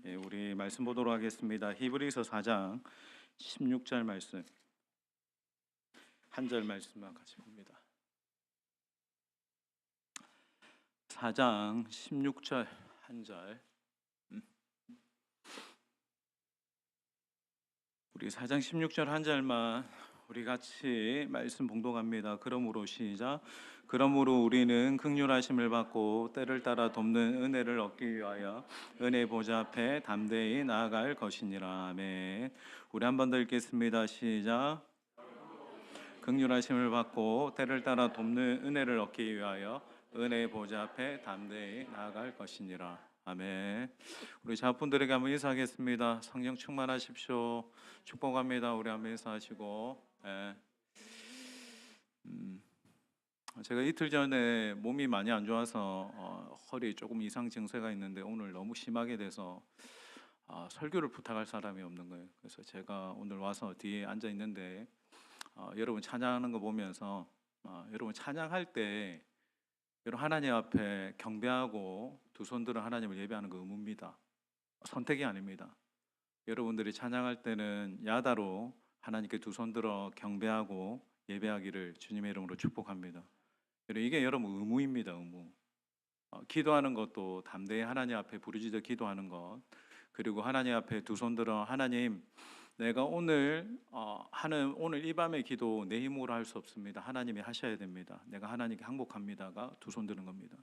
예, 우리 말씀 보도록 하겠습니다. 히브리서 4장 16절 말씀, 한 절 말씀만 같이 봅니다. 4장 16절 한 절. 우리 4장 16절 한 절만 우리 같이 말씀 봉독합니다. 그러므로 시작. 그러므로 우리는 긍휼하심을 받고 때를 따라 돕는 은혜를 얻기 위하여 은혜 보좌 앞에 담대히 나아갈 것이니라. 아멘. 우리 한 번 더 읽겠습니다. 시작. 긍휼하심을 받고 때를 따라 돕는 은혜를 얻기 위하여 은혜 보좌 앞에 담대히 나아갈 것이니라. 아멘. 우리 자분들에게 한번 인사하겠습니다. 성령 충만하십시오. 축복합니다. 우리 한번 인사하시고. 예. 제가 이틀 전에 몸이 많이 안 좋아서 허리 조금 이상 증세가 있는데 오늘 너무 심하게 돼서 설교를 부탁할 사람이 없는 거예요. 그래서 제가 오늘 와서 뒤에 앉아 있는데 여러분 찬양하는 거 보면서 여러분 찬양할 때 여러분 하나님 앞에 경배하고 두 손 들어 하나님을 예배하는 거 의무입니다. 선택이 아닙니다. 여러분들이 찬양할 때는 야다로 하나님께 두 손 들어 경배하고 예배하기를 주님의 이름으로 축복합니다. 이게 여러분 의무입니다. 의무. 기도하는 것도 담대히 하나님 앞에 부르짖어 기도하는 것, 그리고 하나님 앞에 두 손 들어 하나님, 내가 오늘 하는 오늘 이 밤의 기도 내 힘으로 할 수 없습니다. 하나님이 하셔야 됩니다. 내가 하나님께 항복합니다가 두 손 드는 겁니다.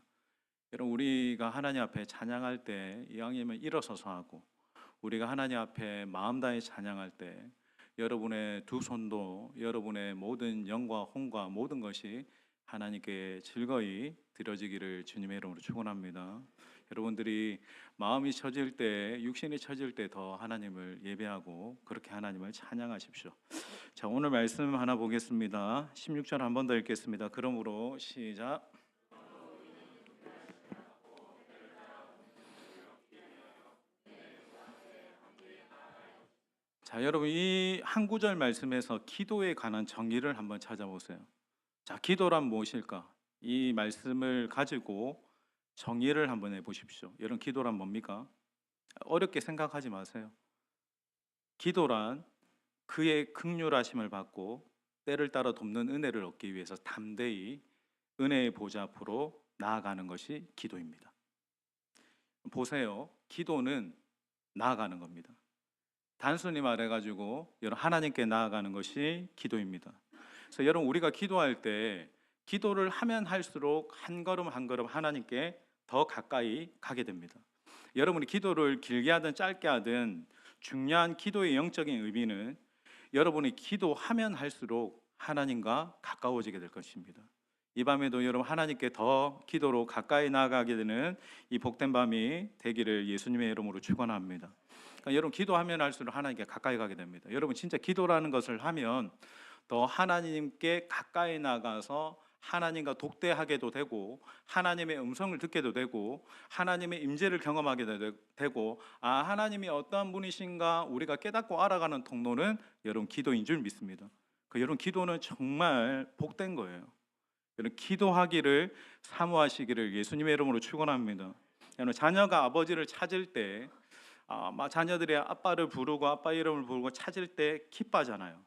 여러분 우리가 하나님 앞에 찬양할 때 이왕이면 일어서서 하고, 우리가 하나님 앞에 마음 다해 찬양할 때 여러분의 두 손도 여러분의 모든 영과 혼과 모든 것이 하나님께 즐거이 드려지기를 주님의 이름으로 축원합니다. 여러분들이 마음이 처질 때, 육신이 처질 때 더 하나님을 예배하고 그렇게 하나님을 찬양하십시오. 자, 오늘 말씀 하나 보겠습니다. 16절 한 번 더 읽겠습니다. 그러므로 시작. 자, 여러분 이 한 구절 말씀에서 기도에 관한 정의를 한번 찾아보세요. 자, 기도란 무엇일까? 이 말씀을 가지고 정의를 한번 해보십시오. 여러분 기도란 뭡니까? 어렵게 생각하지 마세요. 기도란 그의 긍휼하심을 받고 때를 따라 돕는 은혜를 얻기 위해서 담대히 은혜의 보좌 앞으로 나아가는 것이 기도입니다. 보세요. 기도는 나아가는 겁니다. 단순히 말해가지고 여러분 하나님께 나아가는 것이 기도입니다. 그래서 여러분 우리가 기도할 때 기도를 하면 할수록 한 걸음 한 걸음 하나님께 더 가까이 가게 됩니다. 여러분이 기도를 길게 하든 짧게 하든 중요한 기도의 영적인 의미는 여러분이 기도하면 할수록 하나님과 가까워지게 될 것입니다. 이 밤에도 여러분 하나님께 더 기도로 가까이 나아가게 되는 이 복된 밤이 되기를 예수님의 이름으로 축원합니다. 그러니까 여러분 기도하면 할수록 하나님께 가까이 가게 됩니다. 여러분 진짜 기도라는 것을 하면 더 하나님께 가까이 나가서 하나님과 독대하게도 되고 하나님의 음성을 듣게도 되고 하나님의 임재를 경험하게 되고 하나님이 어떠한 분이신가 우리가 깨닫고 알아가는 통로는 여러분 기도인 줄 믿습니다. 여러분 기도는 정말 복된 거예요. 여러분 기도하기를 사모하시기를 예수님의 이름으로 축원합니다. 여러분 자녀가 아버지를 찾을 때 자녀들이 아빠를 부르고 아빠 이름을 부르고 찾을 때 기뻐하잖아요.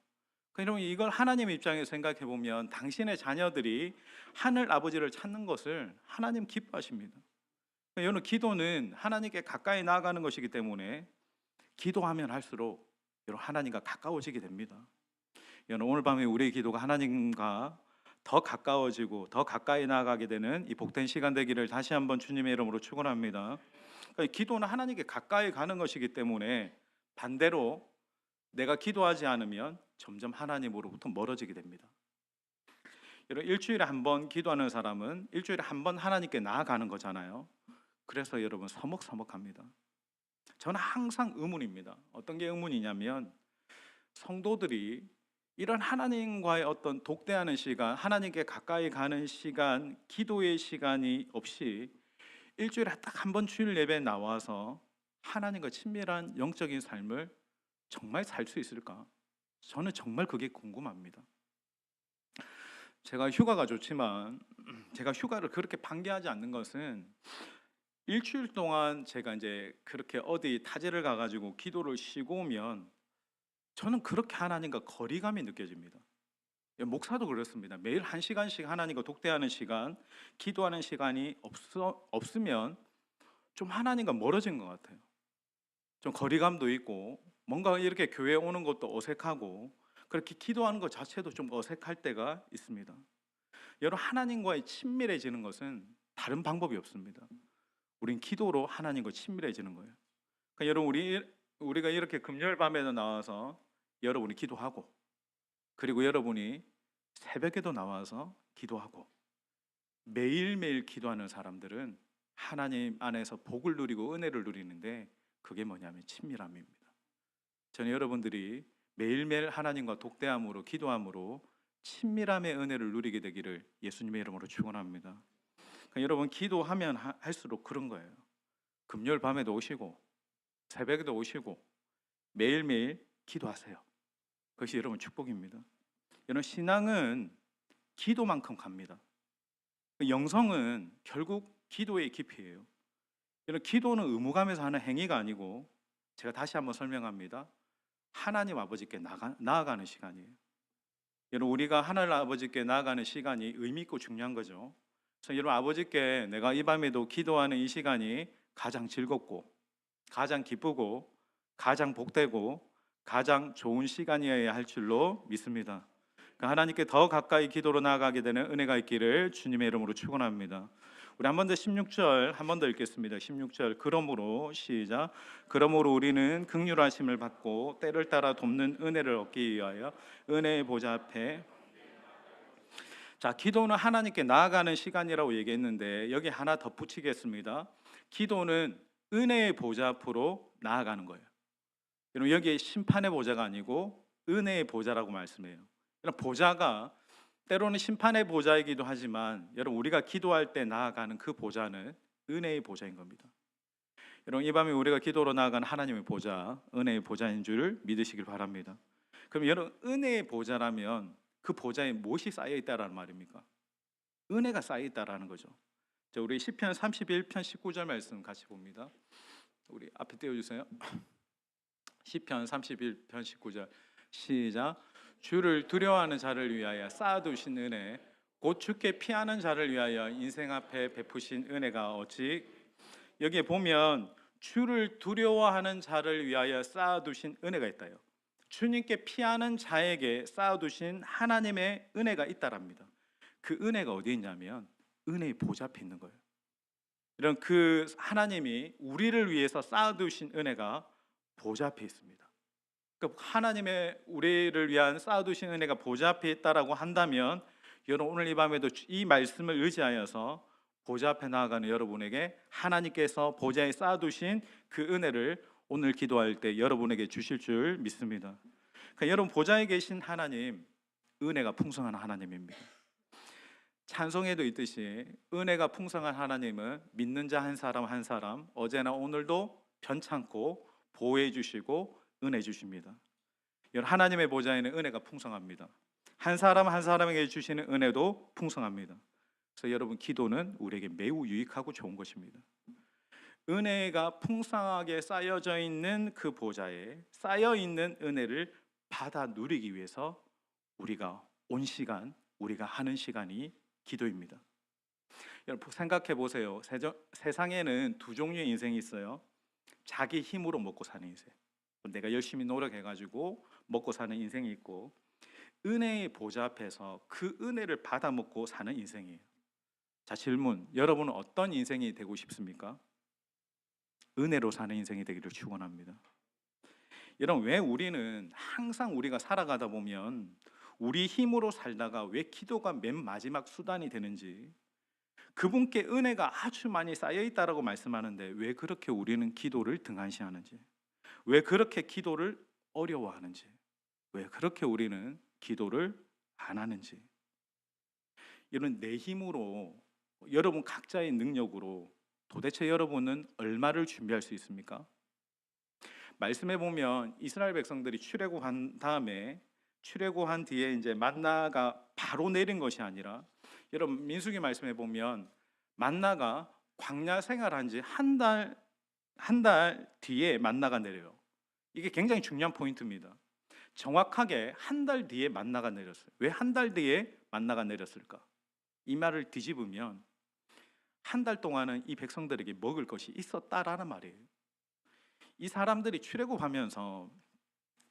여러분 이걸 하나님의 입장에서 생각해 보면 당신의 자녀들이 하늘 아버지를 찾는 것을 하나님 기뻐하십니다. 여러분 기도는 하나님께 가까이 나아가는 것이기 때문에 기도하면 할수록 여러분 하나님과 가까워지게 됩니다. 여러분 오늘 밤에 우리의 기도가 하나님과 더 가까워지고 더 가까이 나아가게 되는 이 복된 시간 되기를 다시 한번 주님의 이름으로 축원합니다. 기도는 하나님께 가까이 가는 것이기 때문에 반대로 내가 기도하지 않으면 점점 하나님으로부터 멀어지게 됩니다. 여러분 일주일에 한 번 기도하는 사람은 일주일에 한 번 하나님께 나아가는 거잖아요. 그래서 여러분 서먹서먹합니다. 저는 항상 의문입니다. 어떤 게 의문이냐면 성도들이 이런 하나님과의 어떤 독대하는 시간, 하나님께 가까이 가는 시간, 기도의 시간이 없이 일주일에 딱 한 번 주일 예배에 나와서 하나님과 친밀한 영적인 삶을 정말 살 수 있을까? 저는 정말 그게 궁금합니다. 제가 휴가가 좋지만 제가 휴가를 그렇게 반기하지 않는 것은 일주일 동안 제가 이제 그렇게 어디 타지를 가가지고 기도를 쉬고 오면 저는 그렇게 하나님과 거리감이 느껴집니다. 예, 목사도 그렇습니다. 매일 한 시간씩 하나님과 독대하는 시간, 기도하는 시간이 없으면 좀 하나님과 멀어진 것 같아요. 좀 거리감도 있고 뭔가 이렇게 교회 오는 것도 어색하고 그렇게 기도하는 것 자체도 좀 어색할 때가 있습니다. 여러분, 하나님과의 친밀해지는 것은 다른 방법이 없습니다. 우린 기도로 하나님과 친밀해지는 거예요. 그러니까 여러분, 우리가 이렇게 금요일 밤에도 나와서 여러분이 기도하고, 그리고 여러분이 새벽에도 나와서 기도하고, 매일매일 기도하는 사람들은 하나님 안에서 복을 누리고 은혜를 누리는데, 그게 뭐냐면 친밀함입니다. 저는 여러분들이 매일매일 하나님과 독대함으로, 기도함으로 친밀함의 은혜를 누리게 되기를 예수님의 이름으로 축원합니다. 그러니까 여러분, 기도하면 할수록 그런 거예요. 금요일 밤에도 오시고 새벽에도 오시고 매일매일 기도하세요. 그것이 여러분 축복입니다. 여러분, 신앙은 기도만큼 갑니다. 영성은 결국 기도의 깊이예요. 여러분, 기도는 의무감에서 하는 행위가 아니고, 제가 다시 한번 설명합니다. 하나님 아버지께 나아가는 시간이에요. 여러분, 우리가 하나님 아버지께 나아가는 시간이 의미 있고 중요한 거죠. 그래서 여러분, 아버지께 내가 이 밤에도 기도하는 이 시간이 가장 즐겁고 가장 기쁘고 가장 복되고 가장 좋은 시간이어야 할 줄로 믿습니다. 하나님께 더 가까이 기도로 나아가게 되는 은혜가 있기를 주님의 이름으로 축원합니다. 우리 한 번 더 16절 한 번 더 읽겠습니다. 16절. 그러므로 시작. 그러므로 우리는 긍휼하심을 받고 때를 따라 돕는 은혜를 얻기 위하여 은혜의 보좌 앞에. 자, 기도는 하나님께 나아가는 시간이라고 얘기했는데 여기 하나 덧붙이겠습니다. 기도는 은혜의 보좌 앞으로 나아가는 거예요. 여러분, 여기 심판의 보좌가 아니고 은혜의 보좌라고 말씀해요. 여러분, 보좌가 때로는 심판의 보좌이기도 하지만 여러분, 우리가 기도할 때 나아가는 그 보좌는 은혜의 보좌인 겁니다. 여러분, 이 밤에 우리가 기도로 나아가는 하나님의 보좌, 은혜의 보좌인 줄 믿으시길 바랍니다. 그럼 여러분, 은혜의 보좌라면 그 보좌에 무엇이 쌓여 있다라는 말입니까? 은혜가 쌓여 있다라는 거죠. 자, 우리 시편 31편 19절 말씀 같이 봅니다. 우리 앞에 띄워주세요. 시편 31편 19절 시작. 주를 두려워하는 자를 위하여 쌓아두신 은혜, 곧 주께 피하는 자를 위하여 인생 앞에 베푸신 은혜가 어찌. 여기에 보면 주를 두려워하는 자를 위하여 쌓아두신 은혜가 있다요. 주님께 피하는 자에게 쌓아두신 하나님의 은혜가 있다랍니다. 그 은혜가 어디 있냐면 은혜의 보좌 앞에 있는 거예요. 이런 그 하나님이 우리를 위해서 쌓아두신 은혜가 보좌 앞에 있습니다. 그러니까 하나님의 우리를 위한 쌓아두신 은혜가 보좌 앞에 있다라고 한다면, 여러분, 오늘 이 밤에도 이 말씀을 의지하여서 보좌 앞에 나아가는 여러분에게 하나님께서 보좌에 쌓아두신 그 은혜를 오늘 기도할 때 여러분에게 주실 줄 믿습니다. 그러니까 여러분, 보좌에 계신 하나님, 은혜가 풍성한 하나님입니다. 찬송에도 있듯이 은혜가 풍성한 하나님은 믿는 자 한 사람 한 사람 어제나 오늘도 편찮고 보호해 주시고 은혜 주십니다. 여러분, 하나님의 보좌에는 은혜가 풍성합니다. 한 사람 한 사람에게 주시는 은혜도 풍성합니다. 그래서 여러분, 기도는 우리에게 매우 유익하고 좋은 것입니다. 은혜가 풍성하게 쌓여져 있는 그 보좌에 쌓여 있는 은혜를 받아 누리기 위해서 우리가 온 시간, 우리가 하는 시간이 기도입니다. 여러분, 생각해 보세요. 세상에는 두 종류의 인생이 있어요. 자기 힘으로 먹고 사는 인생, 내가 열심히 노력해가지고 먹고 사는 인생이 있고, 은혜의 보좌 앞에서 그 은혜를 받아 먹고 사는 인생이에요. 자, 질문, 여러분은 어떤 인생이 되고 싶습니까? 은혜로 사는 인생이 되기를 축원합니다. 여러분, 왜 우리는 항상 우리가 살아가다 보면 우리 힘으로 살다가 왜 기도가 맨 마지막 수단이 되는지, 그분께 은혜가 아주 많이 쌓여 있다라고 말씀하는데 왜 그렇게 우리는 기도를 등한시하는지, 왜 그렇게 기도를 어려워하는지, 왜 그렇게 우리는 기도를 안 하는지. 이런 내 힘으로, 여러분 각자의 능력으로 도대체 여러분은 얼마를 준비할 수 있습니까? 말씀해 보면 이스라엘 백성들이 출애굽한 다음에, 출애굽한 뒤에 이제 만나가 바로 내린 것이 아니라, 여러분 민수기 말씀해 보면 만나가 광야 생활한 지 한 달 뒤에 만나가 내려요. 이게 굉장히 중요한 포인트입니다. 정확하게 한 달 뒤에 만나가 내렸어요. 왜 한 달 뒤에 만나가 내렸을까? 이 말을 뒤집으면 한 달 동안은 이 백성들에게 먹을 것이 있었다라는 말이에요. 이 사람들이 출애굽하면서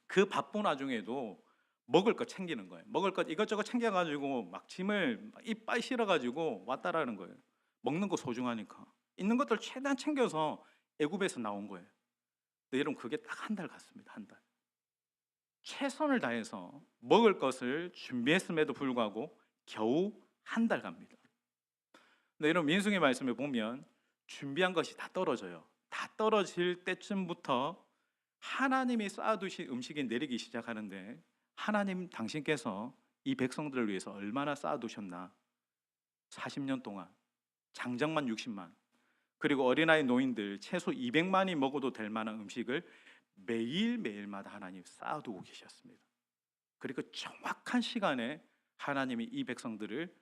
그 바쁜 와중에도 먹을 것 챙기는 거예요. 먹을 것 이것저것 챙겨가지고 막 짐을 이빨 실어가지고 왔다라는 거예요. 먹는 거 소중하니까 있는 것들 최대한 챙겨서 애굽에서 나온 거예요. 근데 여러분 그게 딱 한 달 갔습니다. 한 달. 최선을 다해서 먹을 것을 준비했음에도 불구하고 겨우 한 달 갑니다. 근데 여러분 민수기 말씀에 보면 준비한 것이 다 떨어져요. 다 떨어질 때쯤부터 하나님이 쌓아두신 음식이 내리기 시작하는데 하나님 당신께서 이 백성들을 위해서 얼마나 쌓아두셨나. 40년 동안 장정만 60만 그리고 어린아이 노인들 최소 200만이 먹어도 될 만한 음식을 매일매일마다 하나님 쌓아두고 계셨습니다. 그리고 정확한 시간에 하나님이 이 백성들을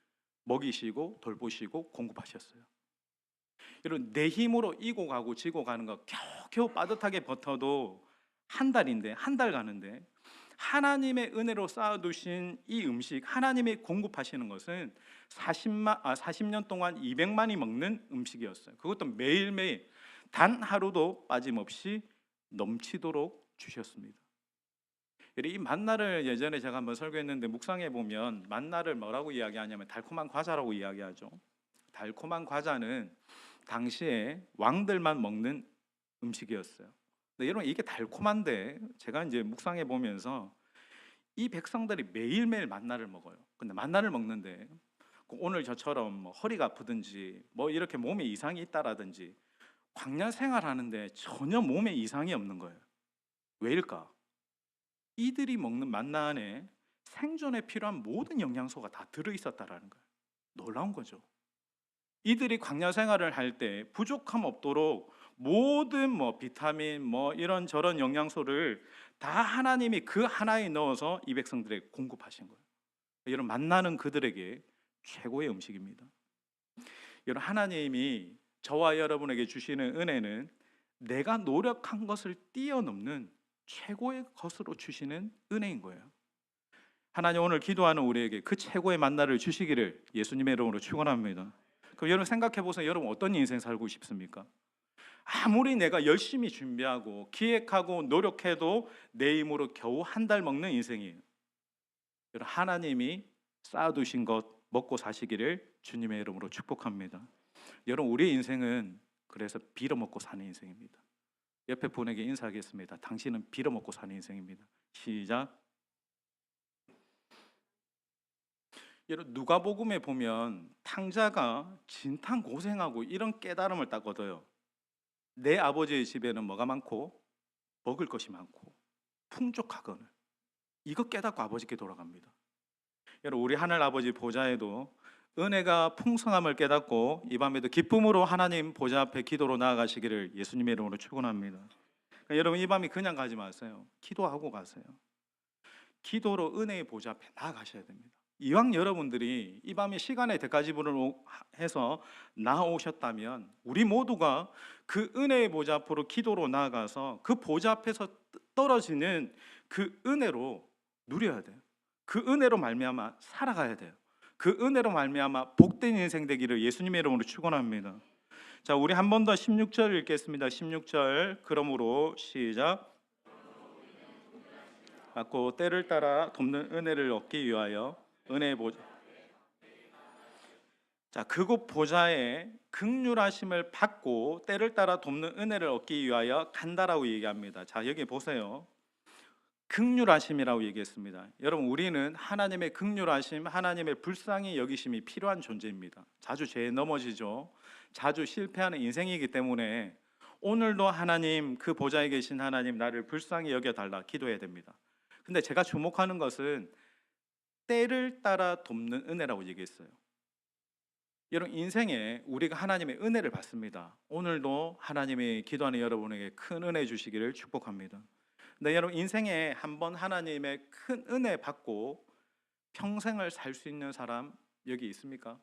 먹이시고 돌보시고 공급하셨어요. 여러분 내 힘으로 이고 가고 지고 가는 거 겨우 빠듯하게 버텨도 한 달인데 한 달 가는데 하나님의 은혜로 쌓아두신 이 음식 하나님이 공급하시는 것은 40년 동안 200만이 먹는 음식이었어요. 그것도 매일매일 단 하루도 빠짐없이 넘치도록 주셨습니다. 이 만나를 예전에 제가 한번 설교했는데 묵상해 보면 만나를 뭐라고 이야기하냐면 달콤한 과자라고 이야기하죠. 달콤한 과자는 당시에 왕들만 먹는 음식이었어요. 근데 여러분 이게 달콤한데 제가 이제 묵상해 보면서 이 백성들이 매일매일 만나를 먹어요. 근데 만나를 먹는데 오늘 저처럼 뭐 허리가 아프든지 뭐 이렇게 몸에 이상이 있다라든지 광야 생활하는데 전혀 몸에 이상이 없는 거예요. 왜일까? 이들이 먹는 만나 안에 생존에 필요한 모든 영양소가 다 들어있었다라는 거예요. 놀라운 거죠. 이들이 광야 생활을 할 때 부족함 없도록 모든 뭐 비타민 뭐 이런 영양소를 다 하나님이 그 하나에 넣어서 이 백성들에게 공급하신 거예요. 여러분 만나는 그들에게 최고의 음식입니다. 여러분 하나님이 저와 여러분에게 주시는 은혜는 내가 노력한 것을 뛰어넘는 최고의 것으로 주시는 은혜인 거예요. 하나님 오늘 기도하는 우리에게 그 최고의 만나를 주시기를 예수님의 이름으로 축원합니다. 그럼 여러분 생각해 보세요. 여러분 어떤 인생 살고 싶습니까? 아무리 내가 열심히 준비하고 기획하고 노력해도 내 힘으로 겨우 한 달 먹는 인생이에요. 여러분 하나님이 쌓아두신 것 먹고 사시기를 주님의 이름으로 축복합니다. 여러분 우리의 인생은 그래서 빌어먹고 사는 인생입니다. 옆에 분에게 인사하겠습니다. 당신은 빌어먹고 사는 인생입니다. 시작. 여러분 누가복음에 보면 탕자가 진탕 고생하고 이런 깨달음을 딱 얻어요. 내 아버지의 집에는 뭐가 많고 먹을 것이 많고 풍족하거늘. 이거 깨닫고 아버지께 돌아갑니다. 여러분 우리 하늘 아버지 보좌에도 은혜가 풍성함을 깨닫고 이 밤에도 기쁨으로 하나님 보좌 앞에 기도로 나아가시기를 예수님의 이름으로 축원합니다. 그러니까 여러분 이 밤이 그냥 가지 마세요. 기도하고 가세요. 기도로 은혜의 보좌 앞에 나아가셔야 됩니다. 이왕 여러분들이 이 밤에 시간의 대가지불을 해서 나오셨다면 우리 모두가 그 은혜의 보좌 앞으로 기도로 나아가서 그 보좌 앞에서 떨어지는 그 은혜로 누려야 돼요. 그 은혜로 말미암아 살아가야 돼요. 그 은혜로 말미암아 복된 인생 되기를 예수님의 이름으로 축원합니다. 자, 우리 한 번 더 16절 읽겠습니다. 16절. 그러므로 시작. 받고 때를 따라 돕는 은혜를 얻기 위하여 은혜의 보좌. 자, 그곳 보좌에 긍휼하심을 받고 때를 따라 돕는 은혜를 얻기 위하여 간다라고 얘기합니다. 자, 여기 보세요. 긍휼하심이라고 얘기했습니다. 여러분 우리는 하나님의 긍휼하심, 하나님의 불쌍히 여기심이 필요한 존재입니다. 자주 죄에 넘어지죠. 자주 실패하는 인생이기 때문에 오늘도 하나님 그 보좌에 계신 하나님 나를 불쌍히 여겨달라 기도해야 됩니다. 근데 제가 주목하는 것은 때를 따라 돕는 은혜라고 얘기했어요. 여러분 인생에 우리가 하나님의 은혜를 받습니다. 오늘도 하나님이 기도하는 여러분에게 큰 은혜 주시기를 축복합니다. 근데 여러분 인생에 한번 하나님의 큰 은혜 받고 평생을 살 수 있는 사람 여기 있습니까?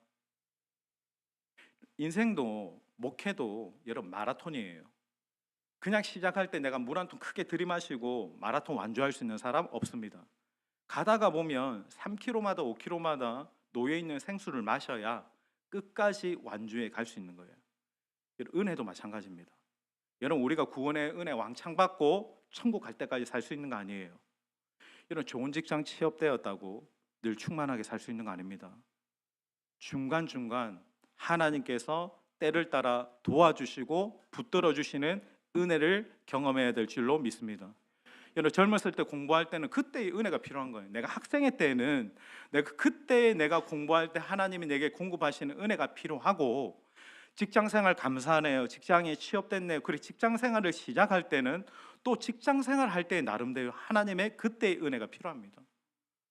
인생도 목회도 여러분 마라톤이에요. 그냥 시작할 때 내가 물 한 통 크게 들이마시고 마라톤 완주할 수 있는 사람 없습니다. 가다가 보면 3km마다 5km마다 놓여 있는 생수를 마셔야 끝까지 완주해 갈 수 있는 거예요. 은혜도 마찬가지입니다. 여러분, 우리가 구원의 은혜 왕창 받고 천국 갈 때까지 살 수 있는 거 아니에요. 이런 좋은 직장 취업되었다고 늘 충만하게 살 수 있는 거 아닙니다. 중간중간 하나님께서 때를 따라 도와주시고 붙들어 주시는 은혜를 경험해야 될 줄로 믿습니다. 여러분, 젊었을 때 공부할 때는 그때의 은혜가 필요한 거예요. 내가 학생의 때는 그때 내가 공부할 때 하나님이 내게 공급하시는 은혜가 필요하고, 직장생활 감사하네요, 직장에 취업됐네요, 그리고 직장생활을 시작할 때는 또 직장생활 할 때 나름대로 하나님의 그때의 은혜가 필요합니다.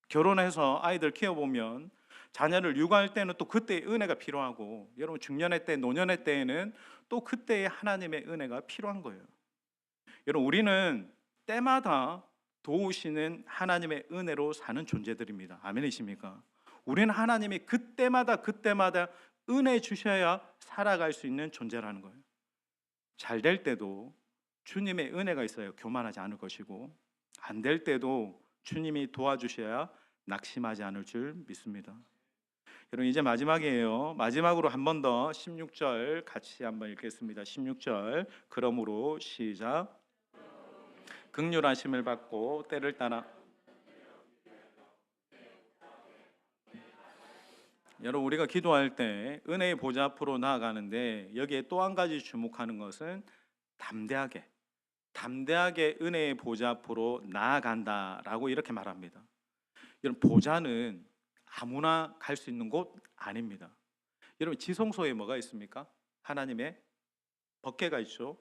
결혼해서 아이들 키워보면 자녀를 육아할 때는 또 그때의 은혜가 필요하고, 여러분 중년의 때, 노년의 때에는 또 그때의 하나님의 은혜가 필요한 거예요. 여러분, 우리는 때마다 도우시는 하나님의 은혜로 사는 존재들입니다. 아멘이십니까? 우리는 하나님이 그때마다 은혜 주셔야 살아갈 수 있는 존재라는 거예요. 잘 될 때도 주님의 은혜가 있어야 교만하지 않을 것이고, 안 될 때도 주님이 도와주셔야 낙심하지 않을 줄 믿습니다. 여러분, 이제 마지막이에요. 마지막으로 한 번 더 16절 같이 한번 읽겠습니다. 16절. 그러므로 시작. 긍휼하심을 받고 때를 따라. 여러분, 우리가 기도할 때 은혜의 보좌 앞으로 나아가는데, 여기에 또 한 가지 주목하는 것은 담대하게 은혜의 보좌 앞으로 나아간다라고 이렇게 말합니다. 여러분, 보좌는 아무나 갈 수 있는 곳 아닙니다. 여러분, 지성소에 뭐가 있습니까? 하나님의 법궤가 있죠.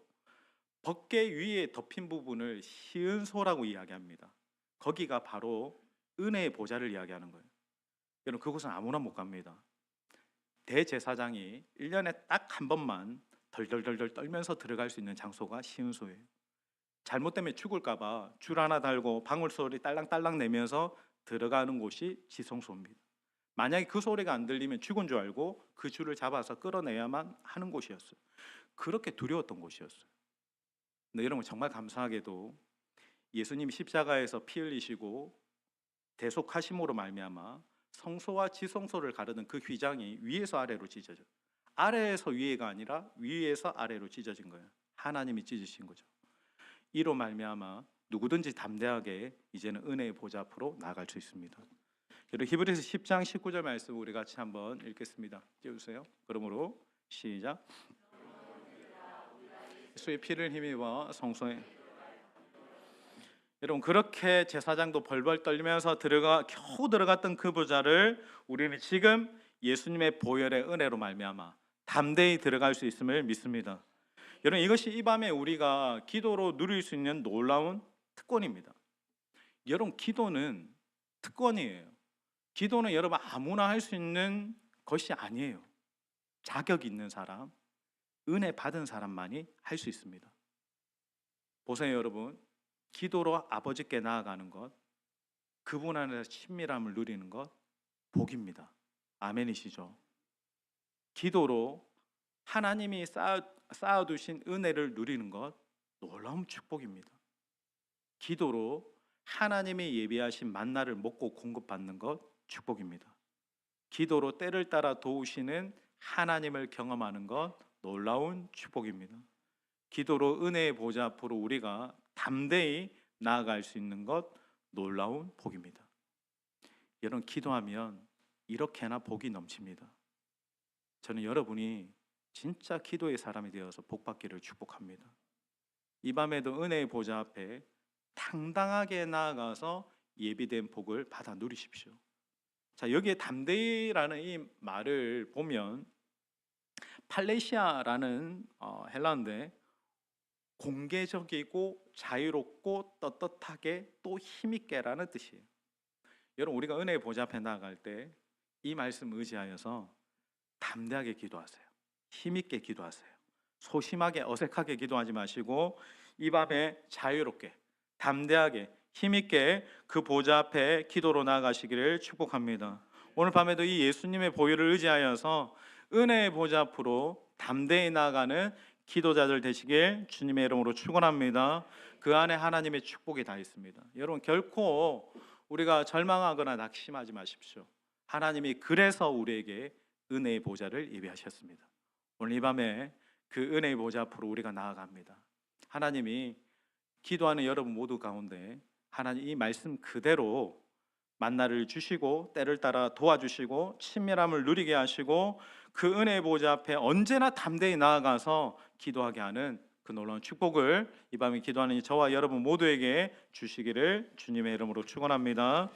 법궤 위에 덮인 부분을 시은소라고 이야기합니다. 거기가 바로 은혜의 보좌를 이야기하는 거예요. 여러분, 그곳은 아무나 못 갑니다. 대제사장이 1년에 딱 한 번만 덜덜덜덜 떨면서 들어갈 수 있는 장소가 시은소예요. 잘못되면 죽을까 봐 줄 하나 달고 방울 소리 딸랑딸랑 내면서 들어가는 곳이 지성소입니다. 만약에 그 소리가 안 들리면 죽은 줄 알고 그 줄을 잡아서 끌어내야만 하는 곳이었어요. 그렇게 두려웠던 곳이었어요. 근데 여러분, 정말 감사하게도 예수님이 십자가에서 피 흘리시고 대속하심으로 말미암아 성소와 지성소를 가르는 그 휘장이 위에서 아래로 찢어져요. 아래에서 위에가 아니라 위에서 아래로 찢어진 거예요. 하나님이 찢으신 거죠. 이로 말미암아 누구든지 담대하게 이제는 은혜의 보좌 앞으로 나아갈 수 있습니다. 여러분, 히브리서 10장 19절 말씀 우리 같이 한번 읽겠습니다. 띄워주세요. 그러므로 시작. 예수의 피를 힘입어 성소에. 여러분, 그렇게 제사장도 벌벌 떨면서 겨우 들어갔던 그 보좌를 우리는 지금 예수님의 보혈의 은혜로 말미암아 담대히 들어갈 수 있음을 믿습니다. 여러분, 이것이 이 밤에 우리가 기도로 누릴 수 있는 놀라운 특권입니다. 여러분, 기도는 특권이에요. 기도는 여러분 아무나 할 수 있는 것이 아니에요. 자격 있는 사람, 은혜 받은 사람만이 할 수 있습니다. 보세요, 여러분. 기도로 아버지께 나아가는 것, 그분 안에서 친밀함을 누리는 것, 복입니다. 아멘이시죠? 기도로 하나님이 쌓아두신 은혜를 누리는 것, 놀라운 축복입니다. 기도로 하나님이 예비하신 만나를 먹고 공급받는 것, 축복입니다. 기도로 때를 따라 도우시는 하나님을 경험하는 것, 놀라운 축복입니다. 기도로 은혜의 보좌 앞으로 우리가 담대히 나아갈 수 있는 것, 놀라운 복입니다. 여러분, 기도하면 이렇게나 복이 넘칩니다. 저는 여러분이 진짜 기도의 사람이 되어서 복받기를 축복합니다. 이 밤에도 은혜의 보좌 앞에 당당하게 나아가서 예비된 복을 받아 누리십시오. 자, 여기에 담대히라는 이 말을 보면 팔레시아라는 헬라어인데, 공개적이고 자유롭고 떳떳하게 또 힘있게라는 뜻이에요. 여러분, 우리가 은혜의 보좌 앞에 나아갈 때 이 말씀 의지하여서 담대하게 기도하세요. 힘있게 기도하세요. 소심하게 어색하게 기도하지 마시고 이 밤에 자유롭게 담대하게 힘있게 그 보좌 앞에 기도로 나아가시기를 축복합니다. 오늘 밤에도 이 예수님의 보혈을 의지하여서 은혜의 보좌 앞으로 담대히 나아가는 기도자들 되시길 주님의 이름으로 축원합니다. 그 안에 하나님의 축복이 다 있습니다. 여러분 결코 우리가 절망하거나 낙심하지 마십시오. 하나님이 그래서 우리에게 은혜의 보좌를 예비하셨습니다. 오늘 이 밤에 그 은혜의 보좌 앞으로 우리가 나아갑니다. 하나님이 기도하는 여러분 모두 가운데 하나님 이 말씀 그대로 만나를 주시고 때를 따라 도와주시고 친밀함을 누리게 하시고 그 은혜의 보좌 앞에 언제나 담대히 나아가서 기도하게 하는 그 놀라운 축복을 이 밤에 기도하는 저와 여러분 모두에게 주시기를 주님의 이름으로 축원합니다.